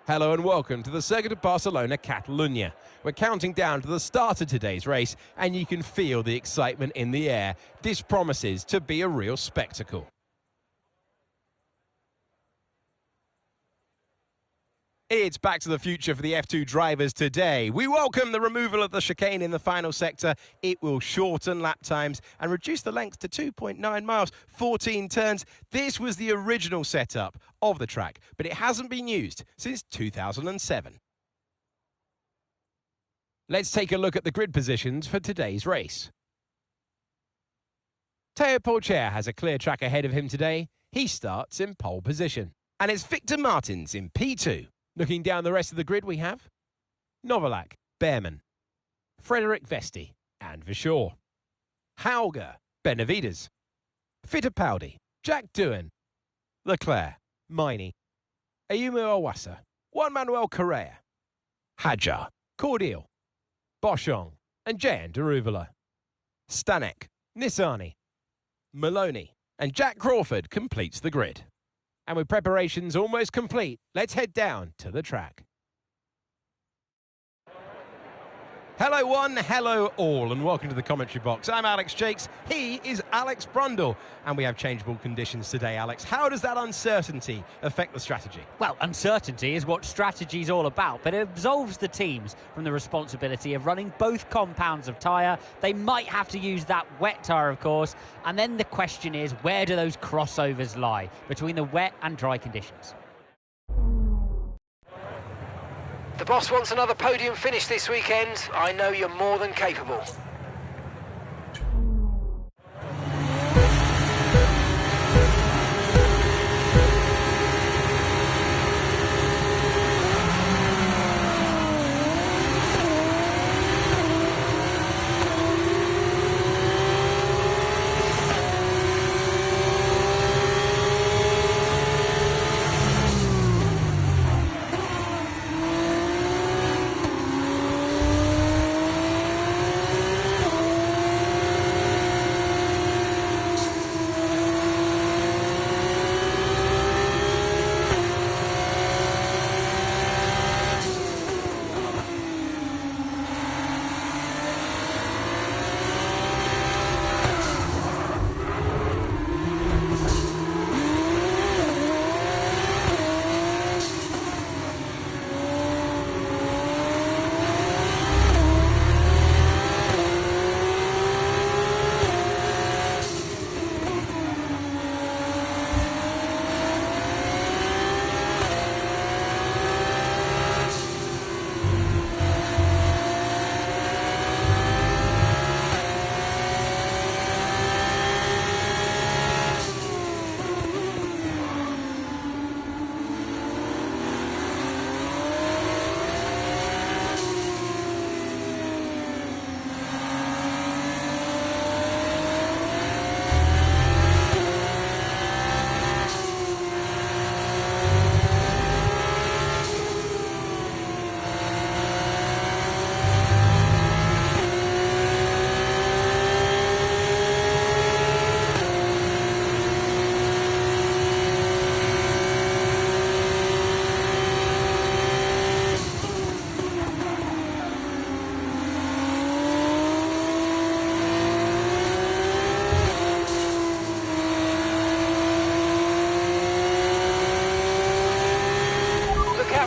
Hello and welcome to the Circuit of Barcelona, Catalunya. We're counting down to the start of today's race and you can feel the excitement in the air. This promises to be a real spectacle. It's back to the future for the F2 drivers today. We welcome the removal of the chicane in the final sector. It will shorten lap times and reduce the length to 2.9 miles, 14 turns. This was the original setup of the track, but it hasn't been used since 2007. Let's take a look at the grid positions for today's race. Teo Pourchaire has a clear track ahead of him today. He starts in pole position. And it's Victor Martins in P2. Looking down the rest of the grid, we have Novalak, Behrman, Frederick Vesti, and Verschoor, Hauger, Benavides, Fittipaldi, Jack Doohan, Leclerc, Miney, Ayumu Awasa, Juan Manuel Correa, Hadjar, Cordial, Boschong, and Jehan Daruvala. Stanek, Nissany, Maloney, and Jack Crawford completes the grid. And with preparations almost complete, let's head down to the track. Hello one, hello all, and welcome to the commentary box. I'm Alex Jakes, he is Alex Brundle, and we have changeable conditions today, Alex. How does that uncertainty affect the strategy? Well, uncertainty is what strategy is all about, but it absolves the teams from the responsibility of running both compounds of tyre. They might have to use that wet tyre, of course, and then the question is, where do those crossovers lie between the wet and dry conditions? The boss wants another podium finish this weekend. I know you're more than capable.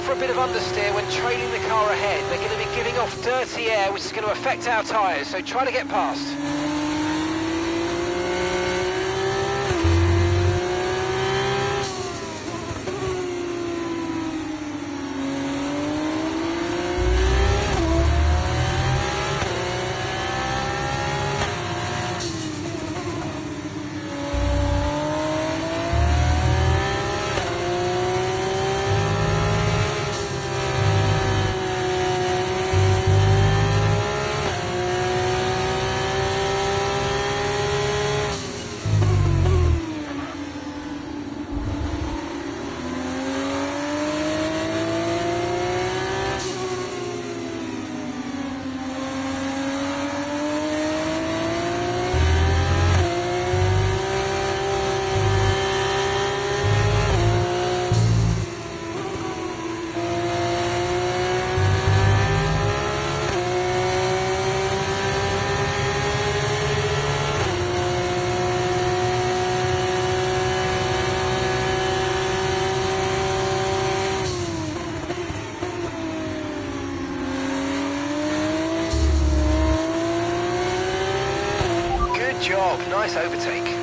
For a bit of understeer when trailing the car ahead. They're going to be giving off dirty air, which is going to affect our tyres, so try to get past. job, nice overtake.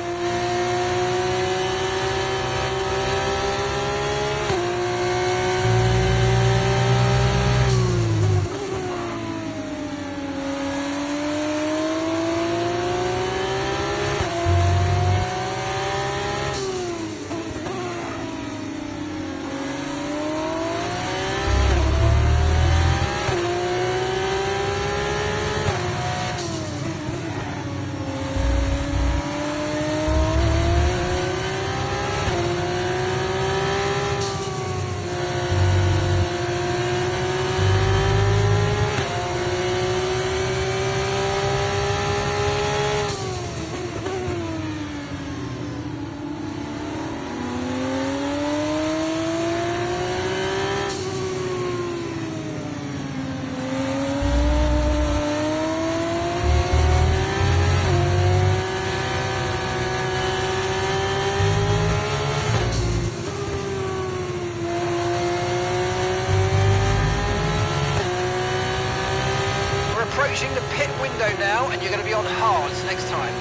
Approaching the pit window now, and you're going to be on hards next time.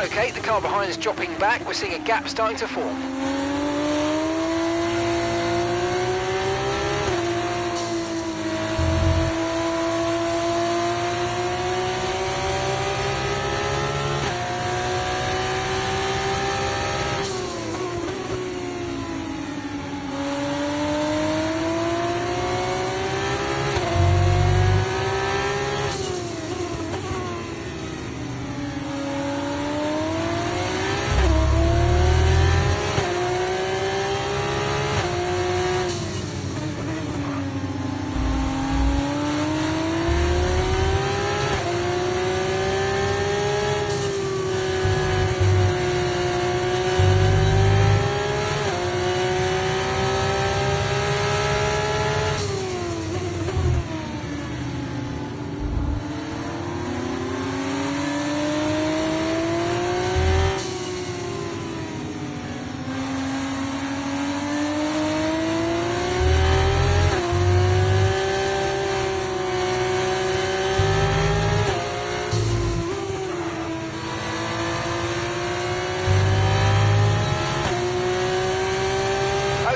Okay, the car behind is dropping back. We're seeing a gap starting to form.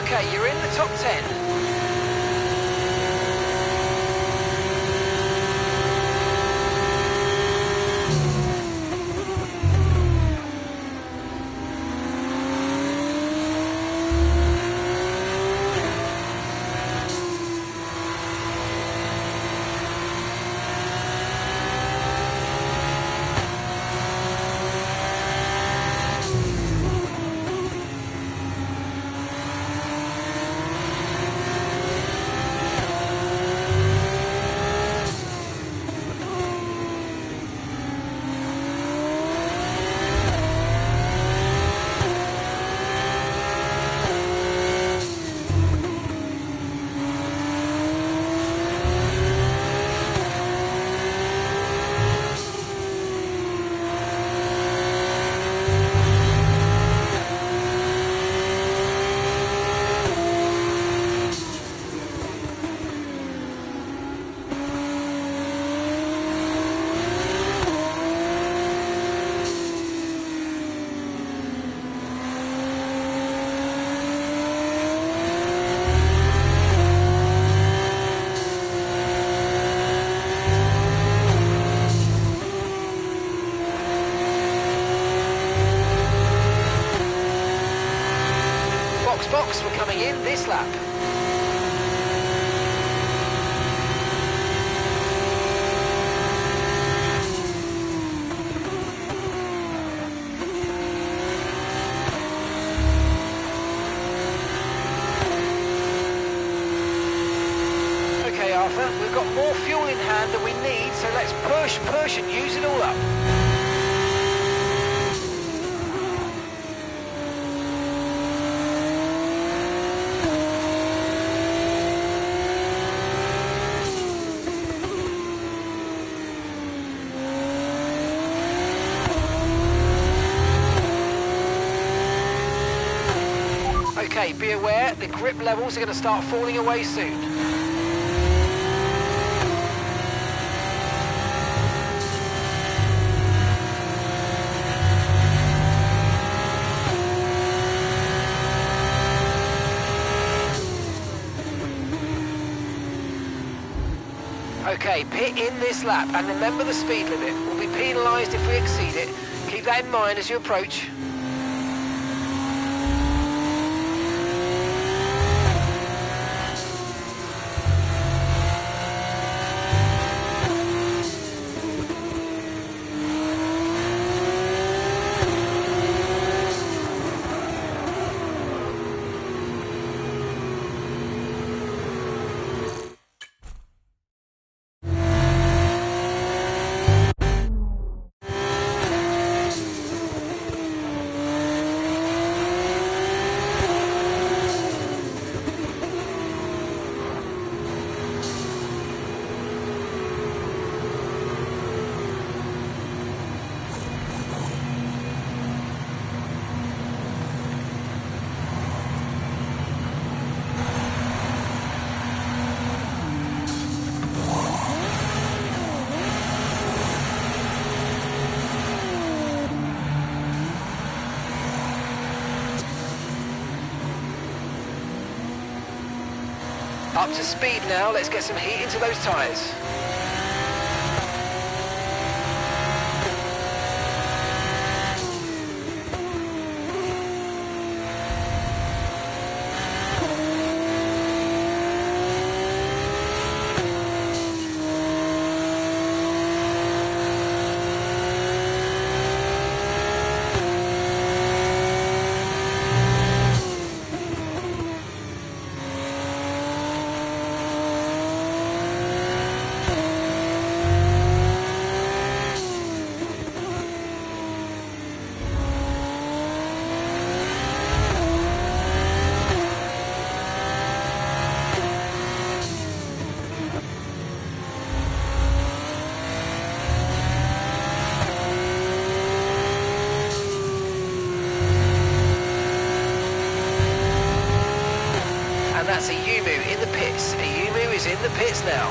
Okay, you're in the top 10. Box, we're coming in this lap. Okay, Arthur, we've got more fuel in hand than we need, so let's push and use it all up. Okay, be aware, the grip levels are going to start falling away soon. Okay, pit in this lap and remember the speed limit. We'll be penalised if we exceed it. Keep that in mind as you approach. Up to speed now, let's get some heat into those tyres. And that's a Yumu in the pits. A Yumu is in the pits now.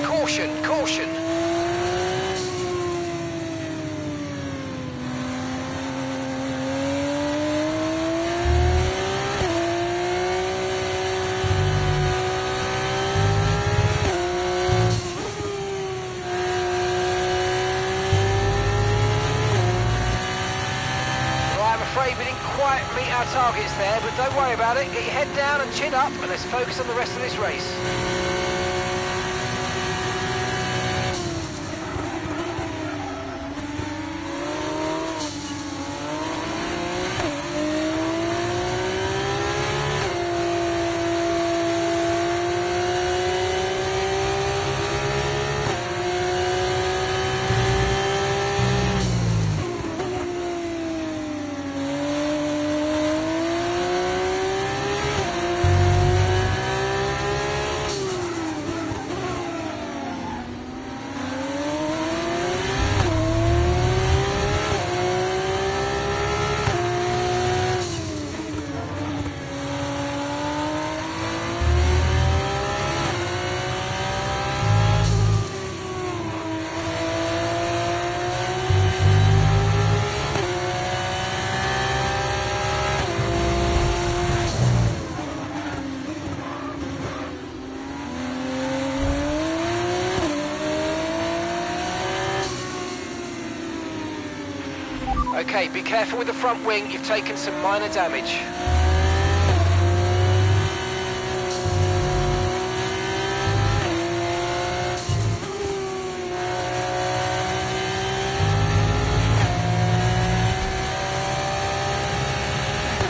Caution, caution. Afraid we didn't quite meet our targets there, but don't worry about it. Get your head down and chin up, and let's focus on the rest of this race. Okay, be careful with the front wing, you've taken some minor damage.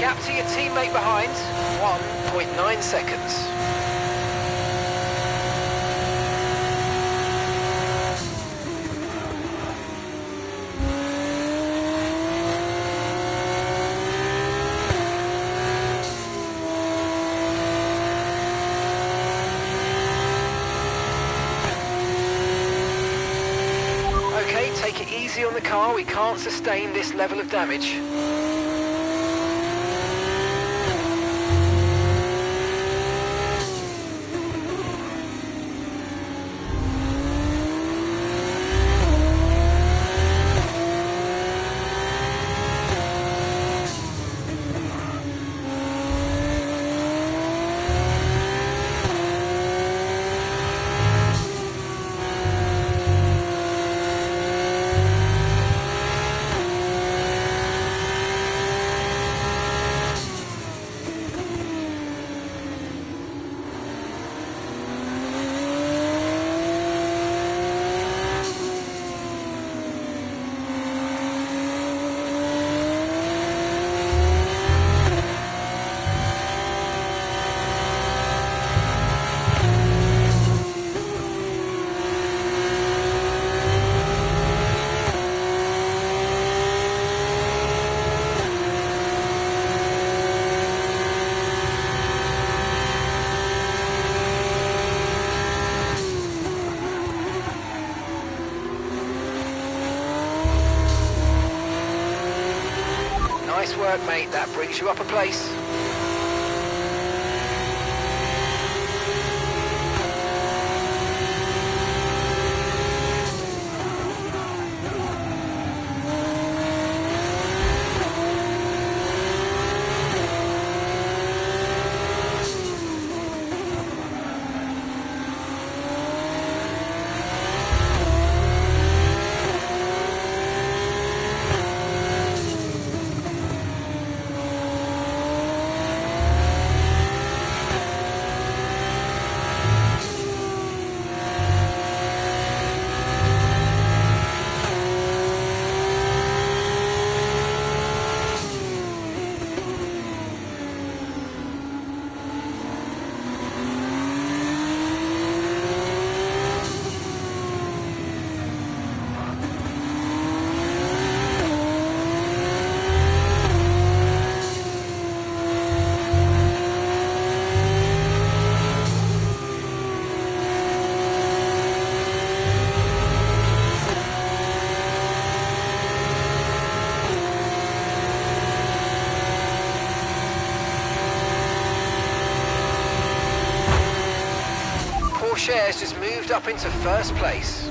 Gap to your teammate behind, 1.9 seconds. Take it easy on the car, we can't sustain this level of damage. Nice work, mate. That brings you up a place. Shares just moved up into first place.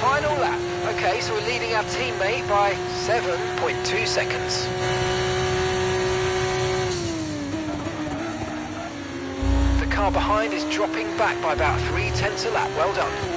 Final lap. Okay, so we're leading our teammate by 7.2 seconds. The car behind is dropping back by about 0.3 a lap. Well done.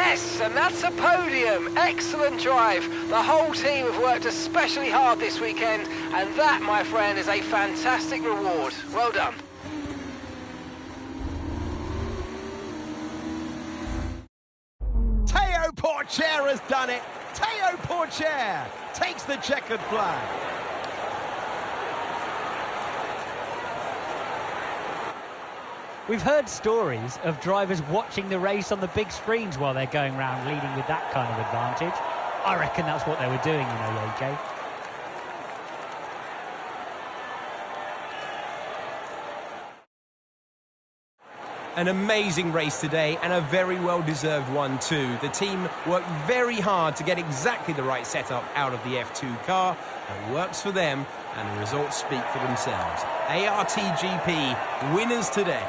Yes, and that's a podium. Excellent drive. The whole team have worked especially hard this weekend, and that, my friend, is a fantastic reward. Well done. Teo Pourchaire has done it. Teo Pourchaire takes the checkered flag. We've heard stories of drivers watching the race on the big screens while they're going round, leading with that kind of advantage. I reckon that's what they were doing, you know, AJ. An amazing race today, and a very well-deserved one too. The team worked very hard to get exactly the right setup out of the F2 car. It works for them, and the results speak for themselves. ARTGP winners today.